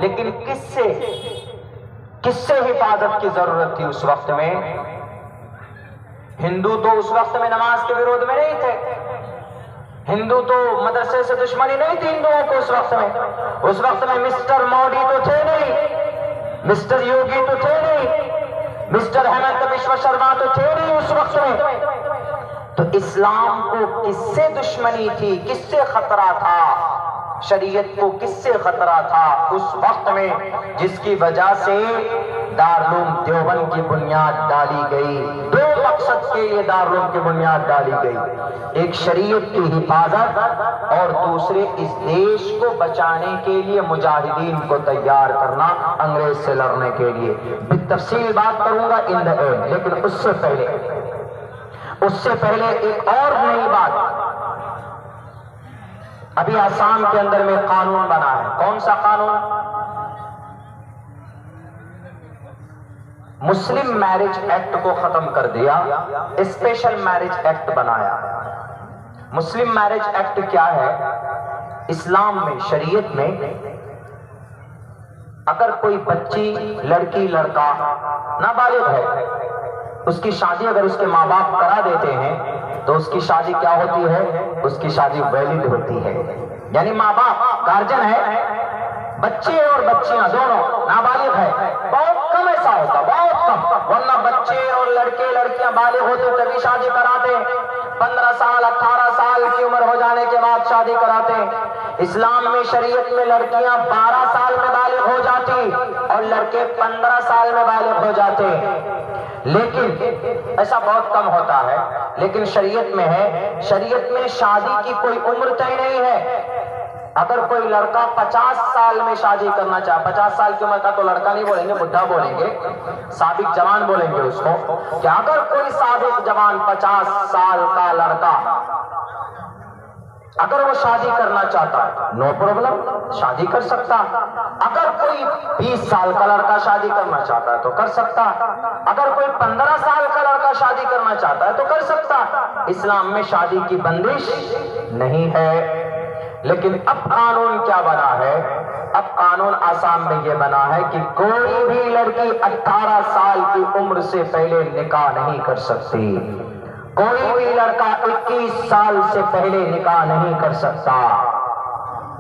لیکن کس سے حفاظت کی ضرورت تھی اس وقت میں؟ ہندو تو اس وقت میں نماز کے وروਧ میں نہیں تھے، ہندو تو مدرسے سے دشمنی نہیں تھی ہندوؤں کو اس وقت میں مسٹر موڈی تو تھے نہیں، مسٹر یوگی تو تھے نہیں، مسٹر ہیمنت بسوا شرما تو تھے نہیں اس وقت میں۔ تو اسلام کو کس سے دشمنی تھی، کس سے خطرہ تھا؟ شریعت کو کس سے خطرہ تھا اس وقت میں، جس کی وجہ سے دارالعلوم دیوبند کی بنیاد ڈالی گئی؟ دو مقصد کے لیے دارالعلوم کی بنیاد ڈالی گئی، ایک شریعت کی حفاظت اور دوسرے اس دیش کو بچانے کے لیے مجاہدین کو تیار کرنا انگریز سے لڑنے کے لیے۔ بالتفصیل بات کروں گا ان دا اینڈ، لیکن اس سے پہلے ایک اور نئی بات۔ ابھی آسام کے اندر میں قانون بنا ہے، کون سا قانون؟ مسلم میرج ایکٹ کو ختم کر دیا، اسپیشل میرج ایکٹ بنایا۔ مسلم میرج ایکٹ کیا ہے؟ اسلام میں، شریعت میں، اگر کوئی بچی، لڑکی، لڑکا نابالغ ہے، اس کی شادی اگر اس کے ماں باپ کرا دیتے ہیں تو اس کی شادی کیا ہوتی ہے؟ اس کی شادی ویلڈ ہوتی ہے، یعنی ماں باپ گارجن ہے، بچے اور بچیاں دونوں نابالغ ہے۔ بہت کم ایسا ہوتا، بہت کم، ورنہ بچے اور لڑکے لڑکیاں بالغ ہوتے تبھی شادی کراتے، 15 سال 18 سال کی عمر ہو جانے کے بعد شادی کراتے۔ اسلام میں، شریعت میں لڑکیاں 12 سال میں بالغ ہو جاتی اور لڑکے 15 سال میں بالغ ہو جاتے، لیکن ایسا بہت کم ہوتا ہے۔ لیکن شریعت میں ہے، شریعت میں شادی کی کوئی عمر طے نہیں ہے۔ اگر کوئی لڑکا 50 سال میں شادی کرنا چاہے، 50 سال کی عمر کا تو لڑکا نہیں بولیں گے، بڈھا بولیں گے، سابق جوان بولیں گے اس کو، کہ اگر کوئی سابق جوان 50 سال کا لڑکا اگر وہ شادی کرنا چاہتا ہے، نو پرابلم، شادی کر سکتا۔ اگر کوئی 20 سال کا لڑکا شادی کرنا چاہتا ہے تو کر سکتا، اگر کوئی 15 سال کا لڑکا شادی کرنا چاہتا ہے تو کر سکتا۔ اسلام میں شادی کی بندش نہیں ہے۔ لیکن اب قانون کیا بنا ہے؟ اب قانون آسام میں یہ بنا ہے کہ کوئی بھی لڑکی 18 سال کی عمر سے پہلے نکاح نہیں کر سکتی، کوئی بھی لڑکا 21 سال سے پہلے نکاح نہیں کر سکتا۔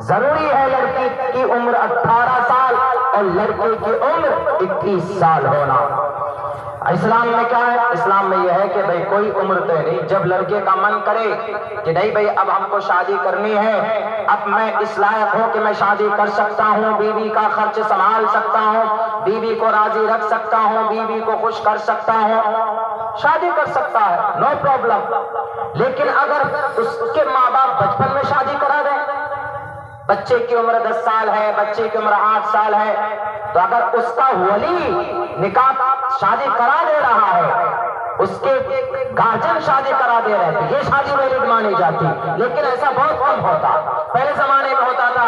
ضروری ہے لڑکی کی عمر 18 سال اور لڑکے کی عمر 21 سال ہونا۔ اسلام میں کیا ہے؟ اسلام میں یہ ہے کہ بھئی کوئی عمر طے نہیں۔ جب لڑکے کا من کرے کہ نہیں بھئی اب ہم کو شادی کرنی ہے، اب میں اس لائق ہوں کہ میں شادی کر سکتا ہوں، بیوی کا خرچ سنبھال سکتا ہوں، بیوی کو راضی رکھ سکتا ہوں، بیوی کو خوش کر سکتا ہوں، شادی کر سکتا ہے، نو پرابلم۔ لیکن اگر اس کے ماں باپ بچپن میں شادی کرا دیں، بچے کی عمر 10 سال ہے، بچے کی عمر 8 سال ہے، تو اگر اس کا ولی نکاح شادی کرا دے رہا ہے، اس کے گارجن شادی کرا دے رہے ہیں، یہ شادی ویلڈ مانی جاتی۔ لیکن ایسا بہت کم ہوتا۔ پہلے زمانے میں ہوتا تھا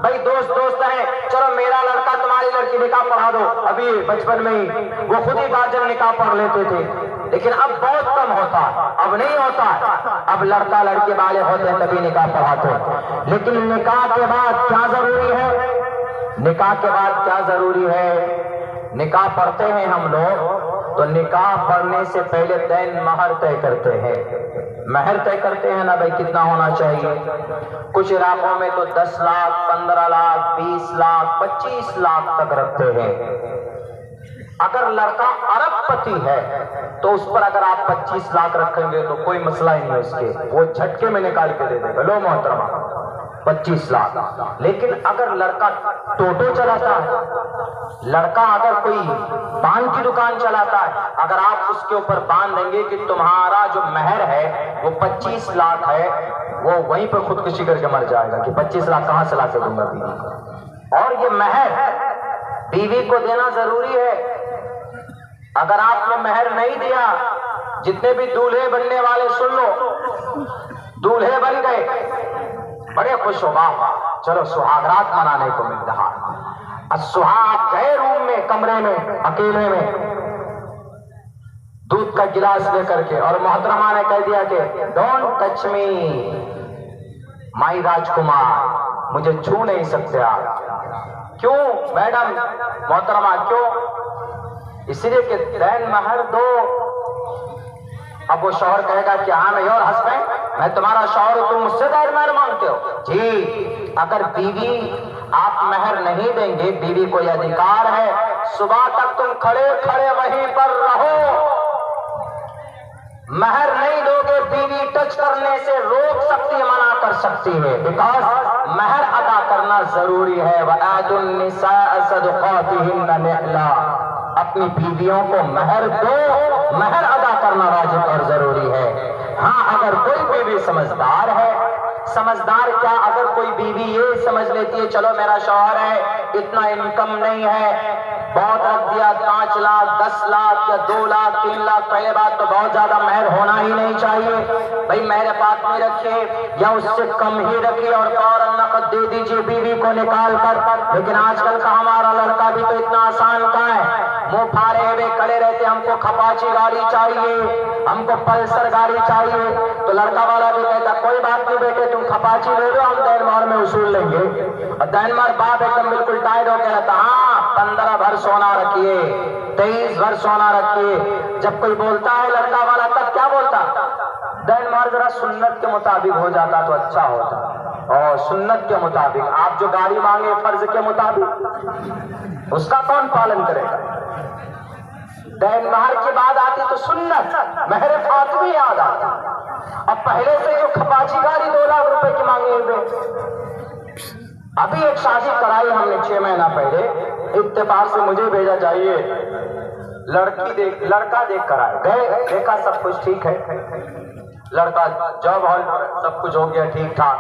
بھائی دوست ہیں، چلو میرا لڑکا تمہاری لڑکی نکاح پڑھا دو، ابھی بچپن میں ہی وہ خود ہی گارجن نکاح پڑھ لیتے تھے۔ لیکن اب بہت کم ہوتا، اب نہیں ہوتا، اب لڑکا لڑکی والے ہوتے ہیں تبھی نکاح پڑھاتے۔ لیکن نکاح کے بعد کیا ضروری ہے؟ نکاح کے بعد کیا ضروری ہے؟ نکاح پڑھتے ہیں ہم لوگ تو نکاح پڑھنے سے پہلے دین مہر طے کرتے ہیں۔ مہر طے کرتے ہیں نا بھائی کتنا ہونا چاہیے؟ کچھ علاقوں میں تو 10 لاکھ، 15 لاکھ، 20 لاکھ، 25 لاکھ تک رکھتے ہیں۔ اگر لڑکا ارب پتی ہے تو اس پر اگر آپ 25 لاکھ رکھیں گے تو کوئی مسئلہ ہی نہیں اس کے، وہ جھٹکے میں نکال کے دے دے گا، لو محترمہ 25 لاکھ۔ لیکن اگر لڑکا ٹوٹو چلاتا ہے، لڑکا اگر کوئی پان کی دکان چلاتا ہے، اگر آپ اس کے اوپر باندھ دیں گے کہ تمہارا جو مہر ہے وہ 25 لاکھ ہے، وہ وہیں پہ خودکشی کر کے مر جائے گا کہ 25 لاکھ کہاں سے لا کے دوں گا بیوی کو۔ اور یہ مہر بیوی کو دینا ضروری ہے۔ اگر آپ نے مہر نہیں دیا، جتنے بھی دولہے بننے والے سن لو، دولہے بن گئے، بڑے خوش ہو گا، چلو سہاگرات منانے کو مل رہا۔ السہاگ گئے روم میں، کمرے میں، اکیلے میں، دودھ کا گلاس لے کر کے، اور محترمہ نے کہہ دیا کہ ڈونٹ ٹچ می مائی راج کمار، مجھے چھو نہیں سکتے آپ۔ کیوں میڈم محترمہ کیوں؟ اس لیے کہ دین مہر دو. اب وہ شوہر کہے گا کہ ہاں میں یور ہسبینڈ، میں تمہارا شوہر ہوں، تم مجھ سے دین مہر مانگتے ہو. جی اگر بیوی آپ مہر نہیں دیں گے، بیوی کو یہ ادھیکار ہے صبح تک تم کھڑے کھڑے وہیں پر رہو. مہر نہیں دو گے بیوی ٹچ کرنے سے روک سکتی ہے، منع کر سکتی ہے، بیکاز مہر ادا کرنا ضروری ہے. وَآتُوا النِّسَاءَ صَدُقَاتِهِنَّ نِحْلًا. اپنی بیویوں کو مہر دو، مہر ادا کرنا واجب اور ضروری ہے. ہاں اگر کوئی بیوی سمجھدار ہے، سمجھدار کیا، اگر کوئی بیوی یہ سمجھ لیتی ہے چلو میرا شوہر ہے اتنا انکم نہیں ہے، بہت رکھ دیا 5 لاکھ 10 لاکھ یا 2 لاکھ 3 لاکھ، پہلے بات تو بہت زیادہ مہر ہونا ہی نہیں چاہیے بھائی، مہر پاک نہیں رکھے یا اس سے کم ہی رکھیے اور فوراً نقد دے دیجیے بیوی کو نکال کر. لیکن آج کل کا ہمارا لڑکا بھی تو اتنا آسان کہاں ہے، منہ پھاڑے ہوئے کھڑے رہتے، ہم کو کھپاچی گاڑی چاہیے، ہم کو پلسر گاڑی چاہیے. تو لڑکا والا بھی کہتا کوئی بات نہیں بیٹے تم کھپاچی لے لو، ہم دین مہر میں اصول لیں گے. اور دین مہر باپ ایک دم بالکل ٹائٹ ہو کے رہتا، ہاں 15 بھر سونا رکھیے 23 بھر سونا رکھیے. جب کوئی بولتا ہے لڑکا والا تب کیا بولتا، دین مہر ذرا سنت کے مطابق ہو جاتا تو اچھا ہوتا. اور سنت کے مطابق آپ جو گاڑی مانگے فرض کے مطابق اس کا کون پالن کرے گا. دین مہر کے بعد آتی تو سنت، مہر فاطمی یاد آتی. اب پہلے سے جو کھپاچی گاڑی 2 لاکھ روپے کی مانگے ہوئے، ابھی ایک شادی کرائی ہم نے 6 مہینہ پہلے، اتفاق سے مجھے بھیجا جائیے، لڑکا دیکھ کر آئے، گئے دیکھا سب کچھ ٹھیک ہے، لڑکا جاب ہال سب کچھ ہو گیا ٹھیک ٹھاک.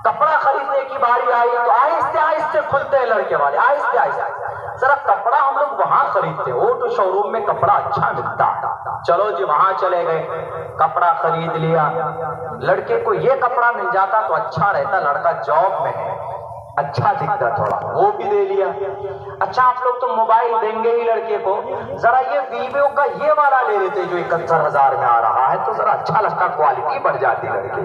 کپڑا خریدنے کی باری آئی تو آہستہ آہستہ کھلتے ہیں لڑکے والے، آہستہ آہستہ. ذرا کپڑا ہم لوگ وہاں خریدتے ہو تو شو روم میں کپڑا اچھا ملتا، چلو جی وہاں چلے گئے، کپڑا خرید لیا. لڑکے کو یہ کپڑا مل جاتا تو اچھا رہتا، لڑکا جاب میں ہے اچھا دکھتا تھوڑا، وہ بھی لے لیا. اچھا آپ لوگ تو موبائل دیں گے ہی لڑکے کو، ذرا یہ ویوو کا یہ والا لے لیتے جو 71,000 میں آ رہا ہے تو ذرا اچھا لگتا، کوالٹی بڑھ جاتی لڑکے.